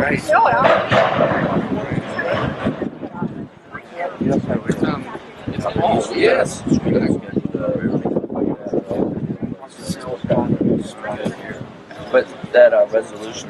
It's a ball. Yes. But that resolution.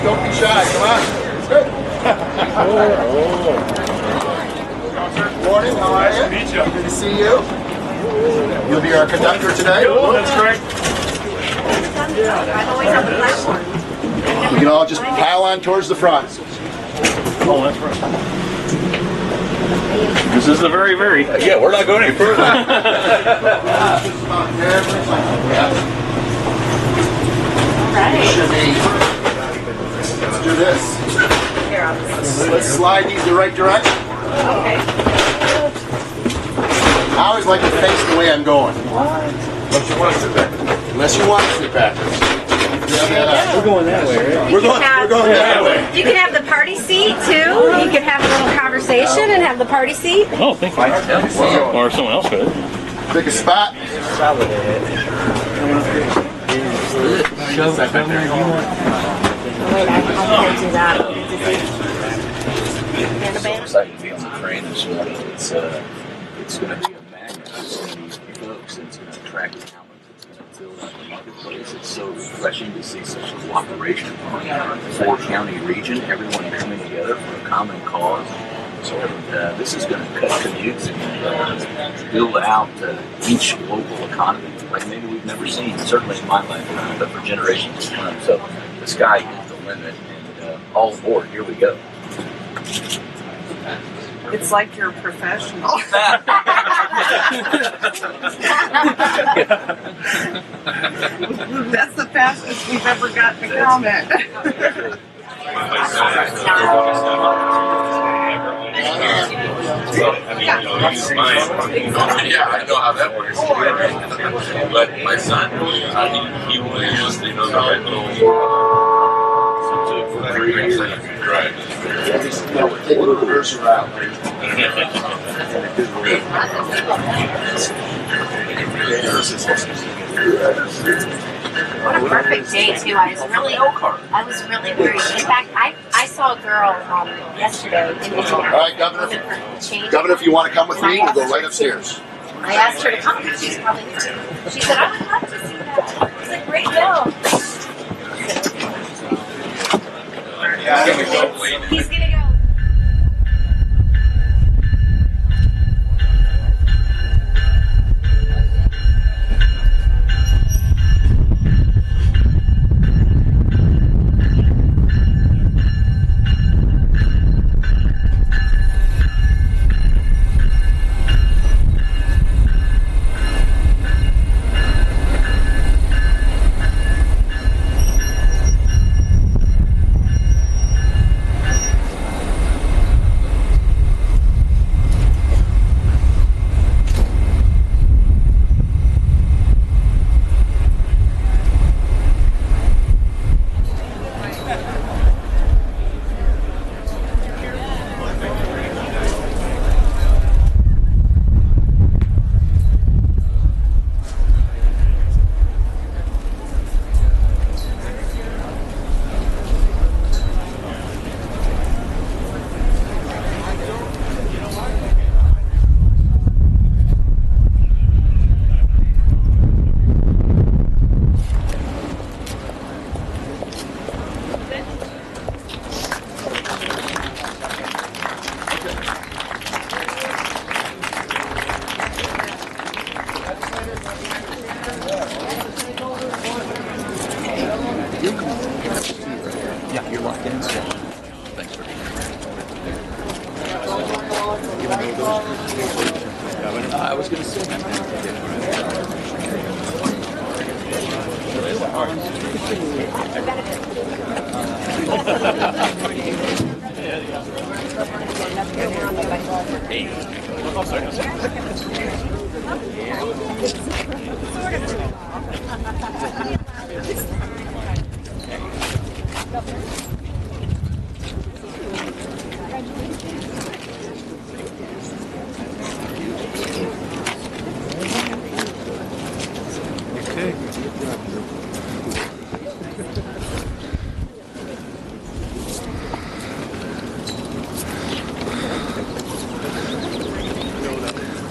Don't be shy, come on. Morning, how are you? Nice to meet you. Good to see you. You'll be our conductor today. That's great. We can all just pile on towards the front. Oh, that's right. This is the very. Yeah, we're not going any further. Let's do this. Let's slide these the right direction. Okay. I always like to face the way I'm going. Unless you want to sit back. Unless you want to sit back. We're going that way, right? We're going that way. You can have the party seat too. You can have a little conversation and have the party seat. Oh, thank you. Or someone else could. Pick a spot. Wait, I can't do that. I'm so excited to be on the train this morning. It's going to be a magnet. It's going to be folks. It's going to attract talent. It's going to build up the marketplace. It's so refreshing to see such cooperation from our four-county region. Everyone coming together for a common cause. So this is going to cut commutes and build out each local economy like maybe we've never seen, certainly in my lifetime, but for generations to come. So the sky is the limit, and all aboard, here we go. It's like you're a professional. That's the fastest we've ever gotten a comment. Yeah, I know how that works. But my son, he was, the right little. For 3 years, right. Take a reverse route. What a perfect day too. I was really worried. In fact, I saw a girl yesterday in Indiana. All right, Governor. Governor, if you want to come with me, we'll go right upstairs. I asked her to come because she's probably new. She said, I would love to see that. I said, great, Bill. He's gonna go.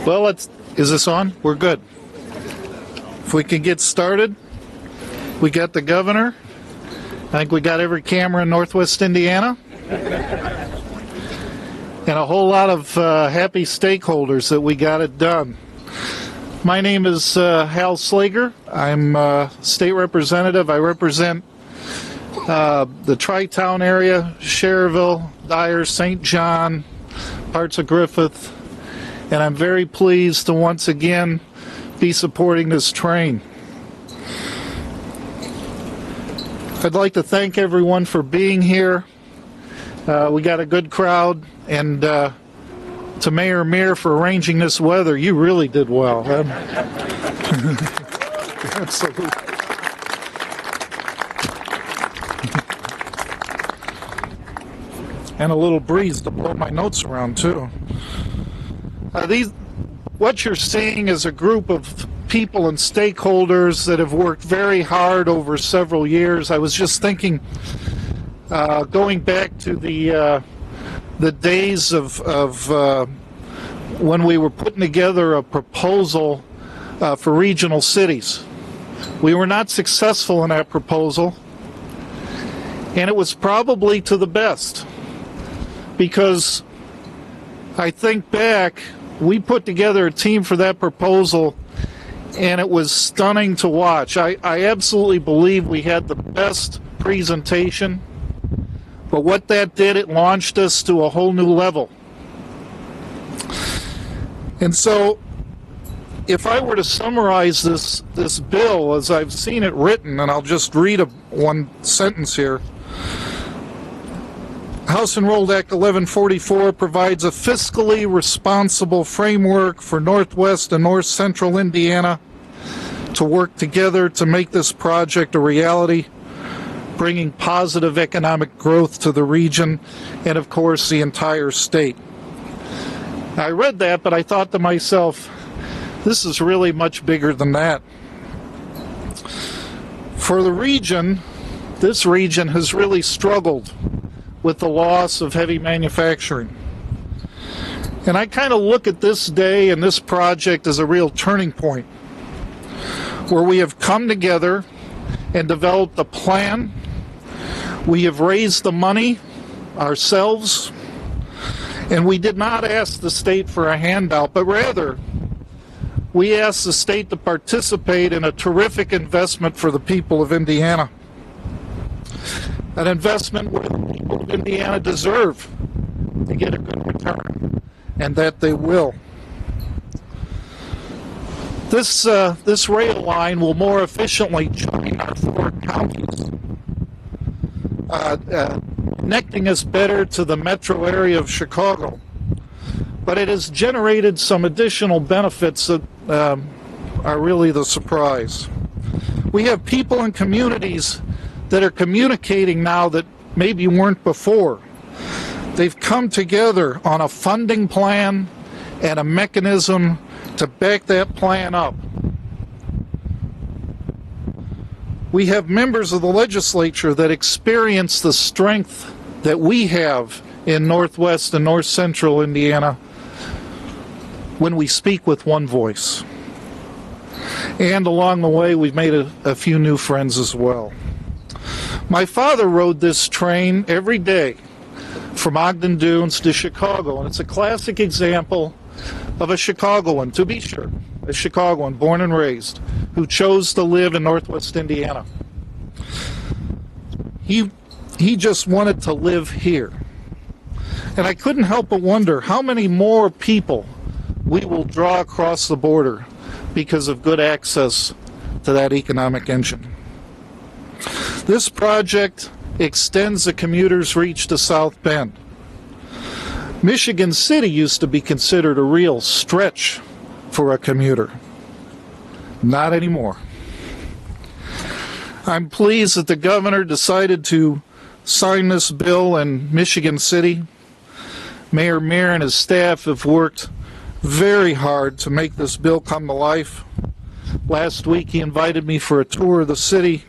Well, is this on? We're good. If we can get started, we got the governor. I think we got every camera in Northwest Indiana. And a whole lot of happy stakeholders that we got it done. My name is Hal Slager. I'm state representative. I represent the Tri-Town area, Cherville, Dyer, St. John, parts of Griffith. And I'm very pleased to once again be supporting this train. I'd like to thank everyone for being here. We got a good crowd, and to Mayor Meir for arranging this weather. You really did well. Absolutely. And a little breeze to blow my notes around too. What you're seeing is a group of people and stakeholders that have worked very hard over several years. I was just thinking, going back to the days of when we were putting together a proposal for regional cities. We were not successful in that proposal, and it was probably to the best, because I think back, we put together a team for that proposal, and it was stunning to watch. I absolutely believe we had the best presentation, but what that did, it launched us to a whole new level. And so, if I were to summarize this bill as I've seen it written, and I'll just read one sentence here. House Enrolled Act 1144 provides a fiscally responsible framework for Northwest and North Central Indiana to work together to make this project a reality, bringing positive economic growth to the region and, of course, the entire state. I read that, but I thought to myself, this is really much bigger than that. For the region, this region has really struggled with the loss of heavy manufacturing. And I kind of look at this day and this project as a real turning point, where we have come together and developed a plan. We have raised the money ourselves, and we did not ask the state for a handout, but rather we asked the state to participate in a terrific investment for the people of Indiana. An investment where the people of Indiana deserve to get a good return, and that they will. This rail line will more efficiently join our 4 counties, connecting us better to the metro area of Chicago. But it has generated some additional benefits that are really the surprise. We have people and communities that are communicating now that maybe weren't before. They've come together on a funding plan and a mechanism to back that plan up. We have members of the legislature that experience the strength that we have in Northwest and North Central Indiana when we speak with one voice. And along the way, we've made a few new friends as well. My father rode this train every day from Ogden Dunes to Chicago, and it's a classic example of a Chicagoan, to be sure, a Chicagoan born and raised, who chose to live in Northwest Indiana. He just wanted to live here. And I couldn't help but wonder how many more people we will draw across the border because of good access to that economic engine. This project extends the commuter's reach to South Bend. Michigan City used to be considered a real stretch for a commuter. Not anymore. I'm pleased that the governor decided to sign this bill in Michigan City. Mayor Mayer and his staff have worked very hard to make this bill come to life. Last week he invited me for a tour of the city,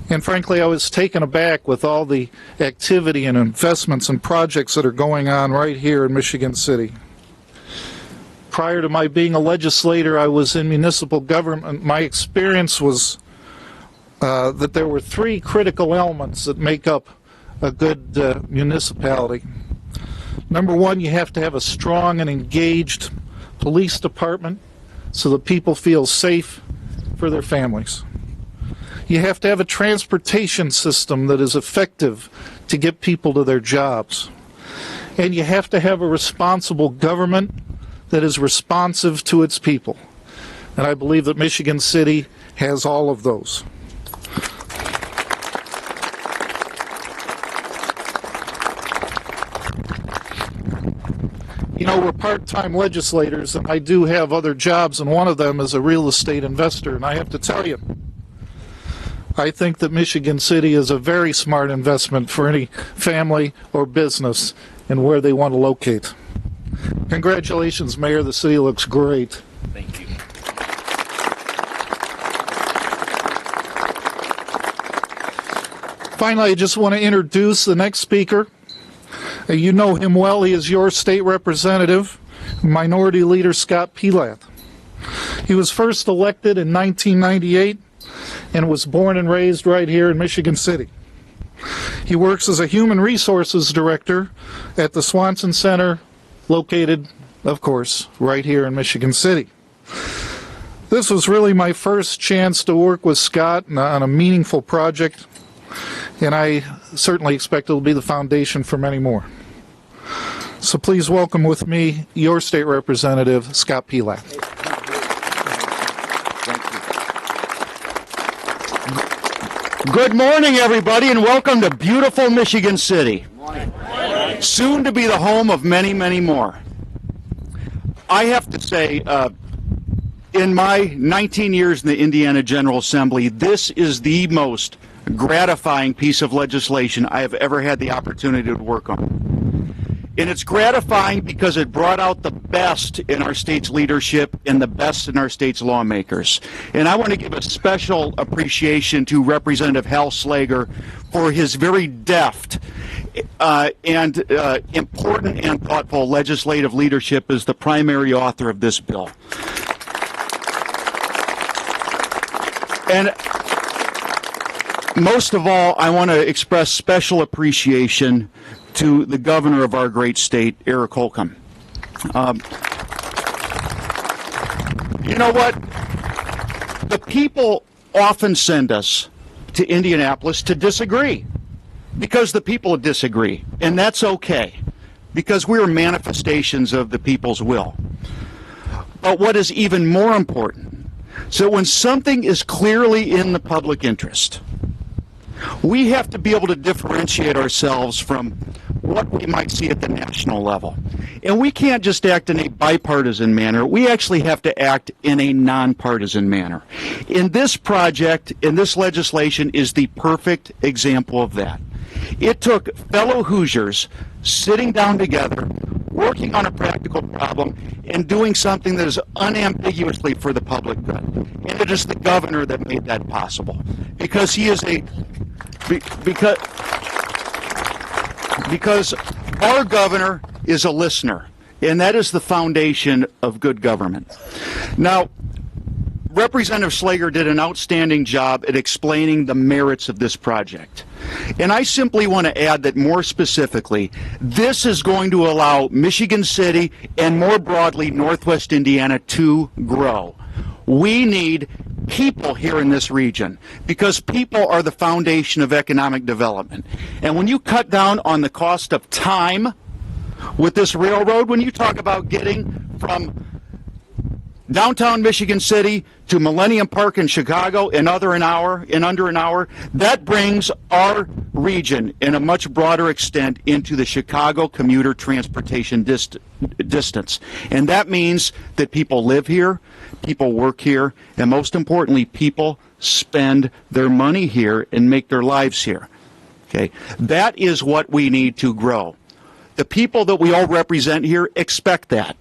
and frankly I was taken aback with all the activity and investments and projects that are going on right here in Michigan City. Prior to my being a legislator, I was in municipal government. My experience was that there were three critical elements that make up a good municipality. Number one, you have to have a strong and engaged police department so that people feel safe for their families. You have to have a transportation system that is effective to get people to their jobs. And you have to have a responsible government that is responsive to its people. And I believe that Michigan City has all of those. You know, we're part-time legislators, and I do have other jobs, and one of them is a real estate investor. And I have to tell you, I think that Michigan City is a very smart investment for any family or business and where they want to locate. Congratulations, Mayor. The city looks great. Thank you. Finally, I just want to introduce the next speaker. You know him well. He is your state representative, Minority Leader Scott Pelath. He was first elected in 1998 and was born and raised right here in Michigan City. He works as a human resources director at the Swanson Center, located, of course, right here in Michigan City. This was really my first chance to work with Scott on a meaningful project, and I certainly expect it will be the foundation for many more. So please welcome with me your state representative, Scott Pelath. Good morning, everybody, and welcome to beautiful Michigan City. Soon to be the home of many, many more. I have to say, in my 19 years in the Indiana General Assembly, this is the most gratifying piece of legislation I have ever had the opportunity to work on. And it's gratifying because it brought out the best in our state's leadership and the best in our state's lawmakers. And I want to give a special appreciation to Representative Hal Slager for his very deft and important and thoughtful legislative leadership as the primary author of this bill. And most of all, I want to express special appreciation to the governor of our great state, Eric Holcomb. You know what? The people often send us to Indianapolis to disagree because the people disagree, and that's okay because we're manifestations of the people's will. But what is even more important, so when something is clearly in the public interest, we have to be able to differentiate ourselves from what we might see at the national level. And we can't just act in a bipartisan manner. We actually have to act in a nonpartisan manner. In this project, in this legislation, is the perfect example of that. It took fellow Hoosiers sitting down together, working on a practical problem, and doing something that is unambiguously for the public good. And it is the governor that made that possible. Because he is because our governor is a listener, and that is the foundation of good government. Now, Representative Slager did an outstanding job at explaining the merits of this project. And I simply want to add that more specifically, this is going to allow Michigan City and more broadly Northwest Indiana to grow. We need people here in this region because people are the foundation of economic development. And when you cut down on the cost of time, with this railroad, when you talk about getting from downtown Michigan City to Millennium Park in Chicago in under an hour, that brings our region in a much broader extent into the Chicago commuter transportation distance. And that means that people live here, people work here, and most importantly, people spend their money here and make their lives here. Okay, that is what we need to grow. The people that we all represent here expect that.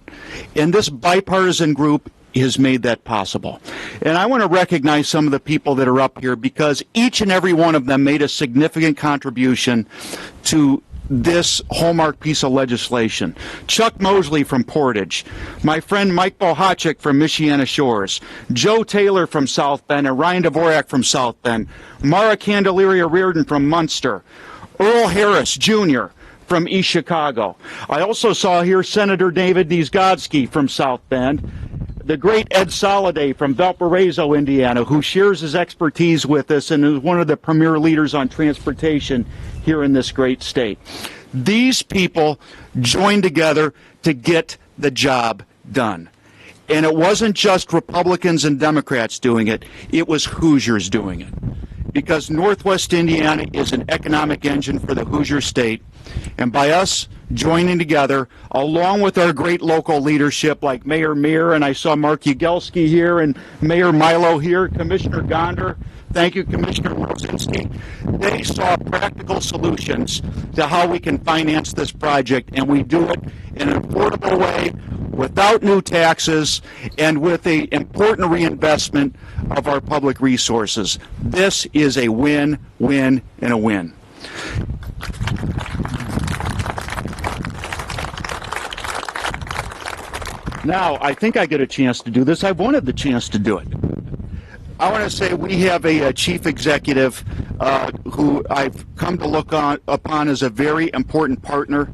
And this bipartisan group has made that possible. And I want to recognize some of the people that are up here because each and every one of them made a significant contribution to this hallmark piece of legislation. Chuck Mosley from Portage, my friend Mike Bohachik from Michiana Shores, Joe Taylor from South Bend, and Ryan Dvorak from South Bend, Mara Candelaria Reardon from Munster, Earl Harris Jr. from East Chicago. I also saw here Senator David Niezgodsky from South Bend, the great Ed Soliday from Valparaiso, Indiana, who shares his expertise with us and is one of the premier leaders on transportation here in this great state. These people joined together to get the job done. And it wasn't just Republicans and Democrats doing it, it was Hoosiers doing it. Because Northwest Indiana is an economic engine for the Hoosier state, and by us joining together, along with our great local leadership like Mayor Meir, and I saw Mark Ugelski here, and Mayor Milo here, Commissioner Gonder, thank you, Commissioner Rosinski, they saw practical solutions to how we can finance this project, and we do it in an affordable way, without new taxes, and with an important reinvestment of our public resources. This is a win, win, and a win. Now, I think I get a chance to do this. I wanted the chance to do it. I want to say we have a chief executive who I've come to look upon as a very important partner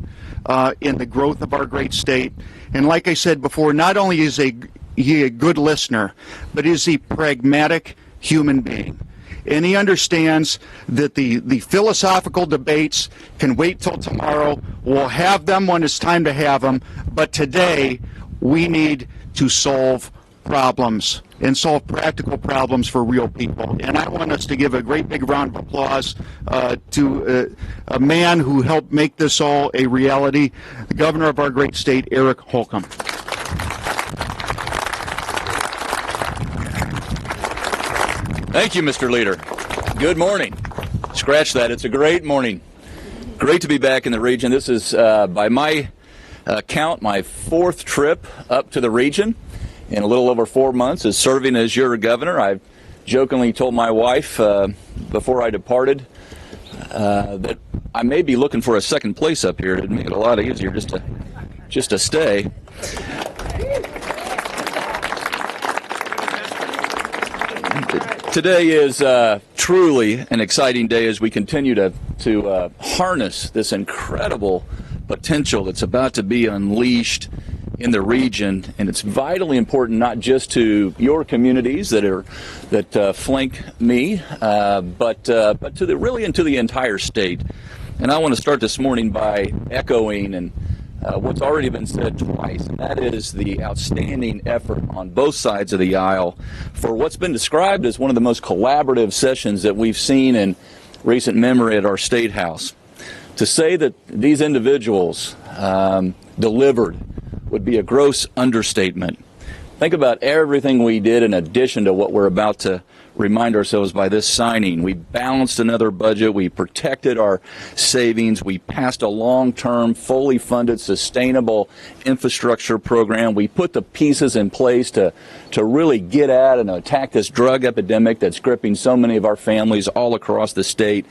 in the growth of our great state. And like I said before, not only is he a good listener, but is he pragmatic human being. And he understands that the philosophical debates can wait till tomorrow. We'll have them when it's time to have them. But today, we need to solve problems and solve practical problems for real people. And I want us to give a great big round of applause to a man who helped make this all a reality, the governor of our great state, Eric Holcomb. Thank you, Mr. Leader. Good morning. Scratch that. It's a great morning. Great to be back in the region. This is, by my count, my fourth trip up to the region in a little over 4 months as serving as your governor. I jokingly told my wife before I departed that I may be looking for a second place up here. It'd make it a lot easier just to stay. Today is truly an exciting day as we continue to harness this incredible potential that's about to be unleashed in the region, and it's vitally important not just to your communities that flank me, but to really into the entire state. And I want to start this morning by echoing and what's already been said twice, and that is the outstanding effort on both sides of the aisle for what's been described as one of the most collaborative sessions that we've seen in recent memory at our State House. To say that these individuals delivered would be a gross understatement. Think about everything we did in addition to what we're about to remind ourselves by this signing. We balanced another budget. We protected our savings. We passed a long-term, fully funded, sustainable infrastructure program. We put the pieces in place to really get at and attack this drug epidemic that's gripping so many of our families all across the state.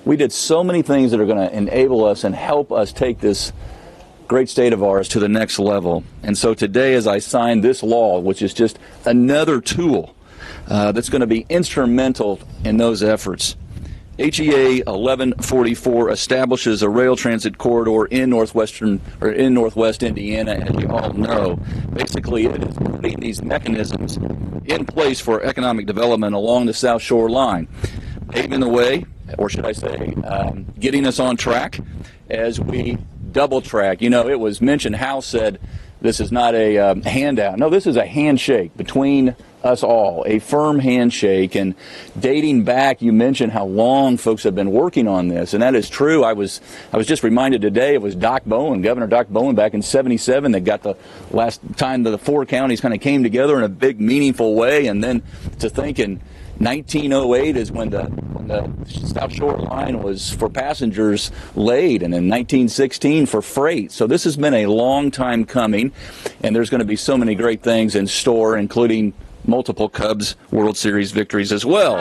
We did so many things that are going to enable us and help us take this great state of ours to the next level. And so today, as I sign this law, which is just another tool that's going to be instrumental in those efforts. HEA 1144 establishes a rail transit corridor in Northwest Indiana, as you all know. Basically, it is putting these mechanisms in place for economic development along the South Shore line, paving the way, or should I say, getting us on track as we double track. You know, it was mentioned, Hal said, this is not a handout. No, this is a handshake between us all, a firm handshake. And dating back, you mentioned how long folks have been working on this, and that is true. I was just reminded today it was Doc Bowen, Governor Doc Bowen, back in '77 that got the last time the 4 counties kind of came together in a big, meaningful way. And then to think in 1908 is when the South Shore line was for passengers laid, and in 1916 for freight. So this has been a long time coming, and there's going to be so many great things in store, including multiple Cubs World Series victories as well.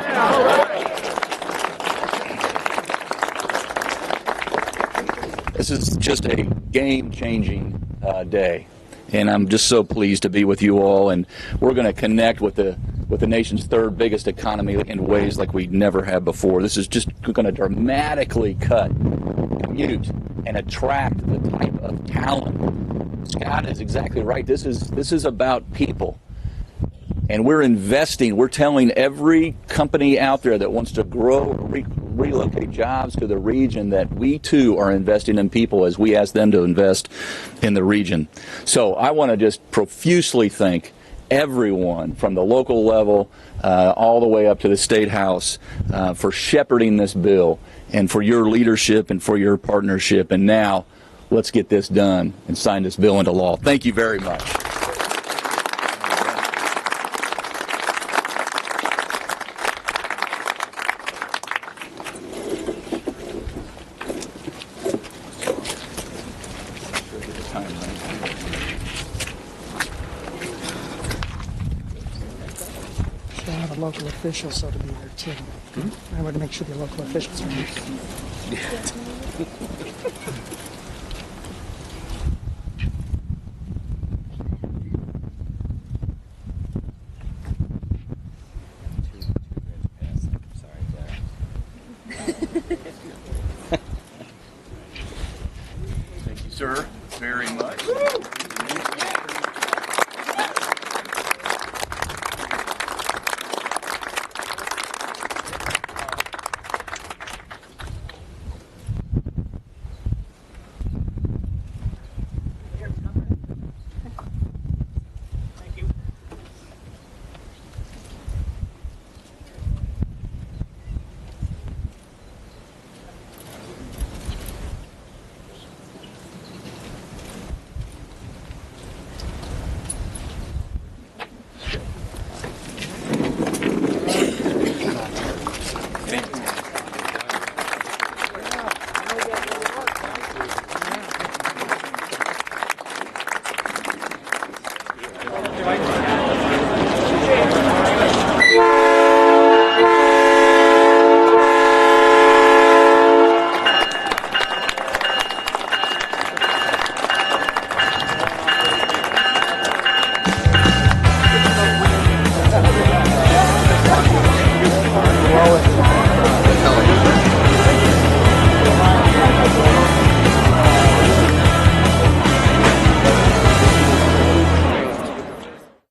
This is just a game-changing day, and I'm just so pleased to be with you all. And we're going to connect with the nation's 3rd biggest economy in ways like we never have before. This is just going to dramatically cut commute and attract the type of talent. Scott is exactly right. This is about people. And we're investing. We're telling every company out there that wants to grow or relocate jobs to the region that we too are investing in people as we ask them to invest in the region. So I want to just profusely thank everyone from the local level all the way up to the State House for shepherding this bill and for your leadership and for your partnership. And now let's get this done and sign this bill into law. Thank you very much. The local officials ought to be there too. I want to make sure the local officials are there.